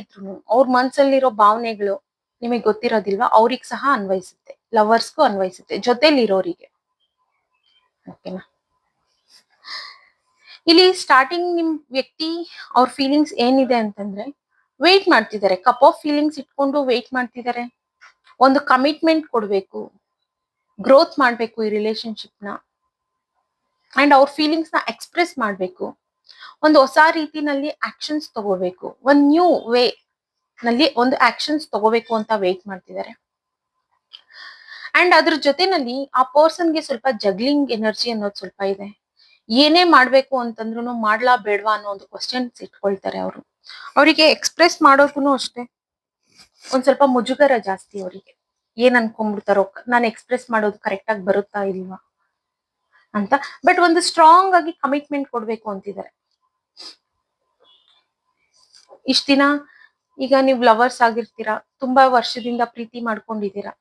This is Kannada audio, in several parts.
ಇದ್ರು ಅವ್ರ ಮನ್ಸಲ್ಲಿರೋ ಭಾವನೆಗಳು ನಿಮಗೆ ಗೊತ್ತಿರೋದಿಲ್ವಾ, ಅವ್ರಿಗೆ ಸಹ ಅನ್ವಯಿಸುತ್ತೆ, ಲವರ್ಸ್ಗೂ ಅನ್ವಯಿಸುತ್ತೆ, ಜೊತೆಲಿರೋರಿಗೆ. ಓಕೆನಾ. ಇಲ್ಲಿ ಸ್ಟಾರ್ಟಿಂಗ್ ನಿಮ್ ವ್ಯಕ್ತಿ ಅವ್ರ ಫೀಲಿಂಗ್ಸ್ ಏನಿದೆ ಅಂತಂದ್ರೆ ವೇಟ್ ಮಾಡ್ತಿದ್ದಾರೆ, ಕಪ್ ಆಫ್ ಫೀಲಿಂಗ್ಸ್ ಇಟ್ಕೊಂಡು ವೇಟ್ ಮಾಡ್ತಿದ್ದಾರೆ. ಒಂದು ಕಮಿಟ್ಮೆಂಟ್ ಕೊಡ್ಬೇಕು, ಗ್ರೋತ್ ಮಾಡ್ಬೇಕು ಈ ರಿಲೇಶನ್ಶಿಪ್ ನ, ಅಂಡ್ ಅವ್ರ ಫೀಲಿಂಗ್ಸ್ ನ ಎಕ್ಸ್ಪ್ರೆಸ್ ಮಾಡ್ಬೇಕು, ಒಂದು ಹೊಸ ರೀತಿನಲ್ಲಿ ಆಕ್ಷನ್ಸ್ ತಗೋಬೇಕು, ಒಂದ್ ನ್ಯೂ ವೇ ನಲ್ಲಿ ಒಂದು ಆಕ್ಷನ್ಸ್ ತಗೋಬೇಕು ಅಂತ ವೇಟ್ ಮಾಡ್ತಿದ್ದಾರೆ. ಅಂಡ್ ಅದ್ರ ಜೊತೆನಲ್ಲಿ ಆ ಪರ್ಸನ್ಗೆ ಸ್ವಲ್ಪ ಜಗ್ಲಿಂಗ್ ಎನರ್ಜಿ ಅನ್ನೋದು ಸ್ವಲ್ಪ ಇದೆ. ಏನೇ ಮಾಡ್ಬೇಕು ಅಂತಂದ್ರು ಮಾಡ್ಲಾ ಬೇಡ್ವಾ ಅನ್ನೋ ಒಂದು ಕ್ವಶನ್ಸ್ ಇಟ್ಕೊಳ್ತಾರೆ ಅವರು. ಅವರಿಗೆ ಎಕ್ಸ್ಪ್ರೆಸ್ ಮಾಡೋದಕ್ಕೂ ಅಷ್ಟೇ ಒಂದ್ ಸ್ವಲ್ಪ ಮುಜುಗರ ಜಾಸ್ತಿ ಅವರಿಗೆ. ಏನ್ ಅನ್ಕೊಂಡ್ಬಿಡ್ತಾರೋ, ನಾನು ಎಕ್ಸ್ಪ್ರೆಸ್ ಮಾಡೋದು ಕರೆಕ್ಟ್ ಆಗಿ ಬರುತ್ತಾ ಇಲ್ವಾ ಅಂತ. ಬಟ್ ಒಂದು ಸ್ಟ್ರಾಂಗ್ ಆಗಿ ಕಮಿಟ್ಮೆಂಟ್ ಕೊಡ್ಬೇಕು ಅಂತಿದ್ದಾರೆ. ಇಷ್ಟ ದಿನ ಈಗ ನೀವು ಲವರ್ಸ್ ಆಗಿರ್ತೀರಾ, ತುಂಬಾ ವರ್ಷದಿಂದ ಪ್ರೀತಿ ಮಾಡ್ಕೊಂಡಿದ್ದೀರಾ,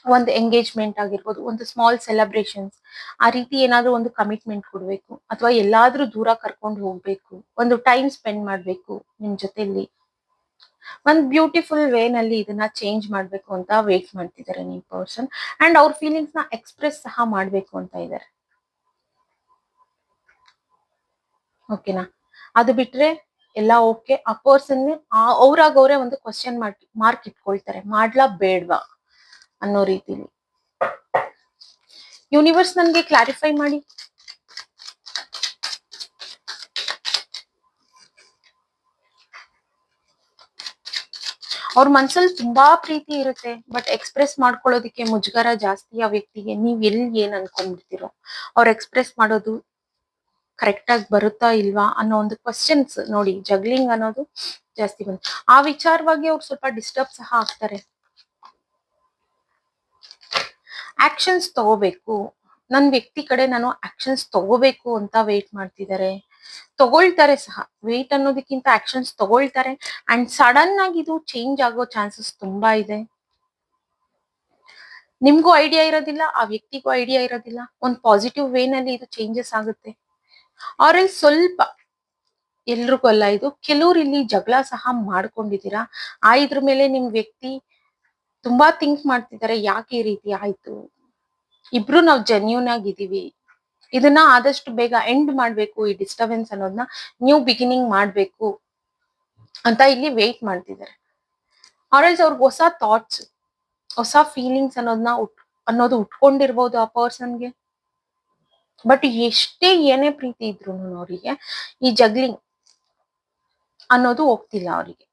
ಒಂದು ಎಂಗೇಜ್ಮೆಂಟ್ ಆಗಿರ್ಬೋದು, ಒಂದು ಸ್ಮಾಲ್ ಸೆಲೆಬ್ರೇಷನ್ಸ್, ಆ ರೀತಿ ಏನಾದ್ರೂ ಒಂದು ಕಮಿಟ್ಮೆಂಟ್ ಕೊಡ್ಬೇಕು, ಅಥವಾ ಎಲ್ಲಾದ್ರೂ ದೂರ ಕರ್ಕೊಂಡು ಹೋಗ್ಬೇಕು, ಒಂದು ಟೈಮ್ ಸ್ಪೆಂಡ್ ಮಾಡ್ಬೇಕು ನಿಮ್ ಜೊತೆಲಿ, ಒಂದ್ ಬ್ಯೂಟಿಫುಲ್ ವೇ ನಲ್ಲಿ ಇದನ್ನ ಚೇಂಜ್ ಮಾಡ್ಬೇಕು ಅಂತ ವೇಟ್ ಮಾಡ್ತಿದ್ದಾರೆ ನಿಮ್ ಪರ್ಸನ್. ಅಂಡ್ ಅವ್ರ ಫೀಲಿಂಗ್ಸ್ ನ ಎಕ್ಸ್ಪ್ರೆಸ್ ಸಹ ಮಾಡ್ಬೇಕು ಅಂತ ಇದ್ದಾರೆ. ಓಕೆನಾ. ಅದು ಬಿಟ್ರೆ ಎಲ್ಲ ಓಕೆ. ಆ ಪರ್ಸನ್ ಅವ್ರಾಗ ಅವರೇ ಒಂದು ಕ್ವಶನ್ ಮಾರ್ಕ್ ಇಟ್ಕೊಳ್ತಾರೆ, ಮಾಡ್ಲಾ ಬೇಡ್ವಾ ಅನ್ನೋ ರೀತಿಲಿ. ಯೂನಿವರ್ಸ್ ನನ್ಗೆ ಕ್ಲಾರಿಫೈ ಮಾಡಿ. ಅವ್ರ ಮನ್ಸಲ್ಲಿ ತುಂಬಾ ಪ್ರೀತಿ ಇರುತ್ತೆ, ಬಟ್ ಎಕ್ಸ್ಪ್ರೆಸ್ ಮಾಡ್ಕೊಳ್ಳೋದಿಕ್ಕೆ ಮುಜುಗರ ಜಾಸ್ತಿ ಆ ವ್ಯಕ್ತಿಗೆ. ನೀವ್ ಎಲ್ಲಿ ಏನ್ ಅನ್ಕೊಂಡ್ಬಿಡ್ತಿರೋ, ಅವ್ರ ಎಕ್ಸ್ಪ್ರೆಸ್ ಮಾಡೋದು ಕರೆಕ್ಟ್ ಆಗಿ ಬರುತ್ತಾ ಇಲ್ವಾ ಅನ್ನೋ ಒಂದು ಕ್ವಶನ್ಸ್ ನೋಡಿ, ಜಗ್ಲಿಂಗ್ ಅನ್ನೋದು ಜಾಸ್ತಿ ಬಂತು. ಆ ವಿಚಾರವಾಗಿ ಅವ್ರು ಸ್ವಲ್ಪ ಡಿಸ್ಟರ್ಬ್ ಸಹ ಆಗ್ತಾರೆ. ಆಕ್ಷನ್ಸ್ ತಗೋಬೇಕು, ನನ್ ವ್ಯಕ್ತಿ ಕಡೆ ನಾನು ಆಕ್ಷನ್ಸ್ ತಗೋಬೇಕು ಅಂತ ವೇಟ್ ಮಾಡ್ತಿದ್ದಾರೆ, ತಗೊಳ್ತಾರೆ ಸಹ. ವೇಟ್ ಅನ್ನೋದಕ್ಕಿಂತ ಆಕ್ಷನ್ಸ್ ತಗೊಳ್ತಾರೆ. ಅಂಡ್ ಸಡನ್ ಆಗಿ ಇದು ಚೇಂಜ್ ಆಗೋ ಚಾನ್ಸಸ್ ತುಂಬಾ ಇದೆ. ನಿಮ್ಗೂ ಐಡಿಯಾ ಇರೋದಿಲ್ಲ, ಆ ವ್ಯಕ್ತಿಗೂ ಐಡಿಯಾ ಇರೋದಿಲ್ಲ. ಒಂದ್ ಪಾಸಿಟಿವ್ ವೇ ನಲ್ಲಿ ಇದು ಚೇಂಜಸ್ ಆಗುತ್ತೆ. ಅವ್ರಲ್ಲಿ ಸ್ವಲ್ಪ, ಎಲ್ರಿಗೂ ಅಲ್ಲ ಇದು, ಕೆಲವ್ರು ಇಲ್ಲಿ ಜಗಳ ಸಹ ಮಾಡ್ಕೊಂಡಿದ್ದೀರಾ. ಇದ್ರ ಮೇಲೆ ನಿಮ್ ವ್ಯಕ್ತಿ ತುಂಬಾ ಥಿಂಕ್ ಮಾಡ್ತಿದ್ದಾರೆ, ಯಾಕೆ ಈ ರೀತಿ ಆಯ್ತು, ಇಬ್ರು ನಾವ್ ಜೆನ್ಯೂನ್ ಆಗಿದೀವಿ, ಇದನ್ನ ಆದಷ್ಟು ಬೇಗ ಎಂಡ್ ಮಾಡ್ಬೇಕು, ಈ ಡಿಸ್ಟರ್ಬೆನ್ಸ್ ಅನ್ನೋದನ್ನ ನ್ಯೂ ಬಿಗಿನಿಂಗ್ ಮಾಡ್ಬೇಕು ಅಂತ ಇಲ್ಲಿ ವೇಟ್ ಮಾಡ್ತಿದ್ದಾರೆ. ಆರ್ಎಲ್ಸ್ ಅವ್ರಿಗೆ ಹೊಸ ಥಾಟ್ಸ್, ಹೊಸ ಫೀಲಿಂಗ್ಸ್ ಅನ್ನೋದು ಉಟ್ಕೊಂಡಿರ್ಬೋದು ಆ ಪರ್ಸನ್ಗೆ. ಬಟ್ ಎಷ್ಟೇ ಏನೇ ಪ್ರೀತಿ ಇದ್ರು ಅವರಿಗೆ ಈ ಜಗ್ಲಿಂಗ್ ಅನ್ನೋದು ಹೋಗ್ತಿಲ್ಲ ಅವರಿಗೆ.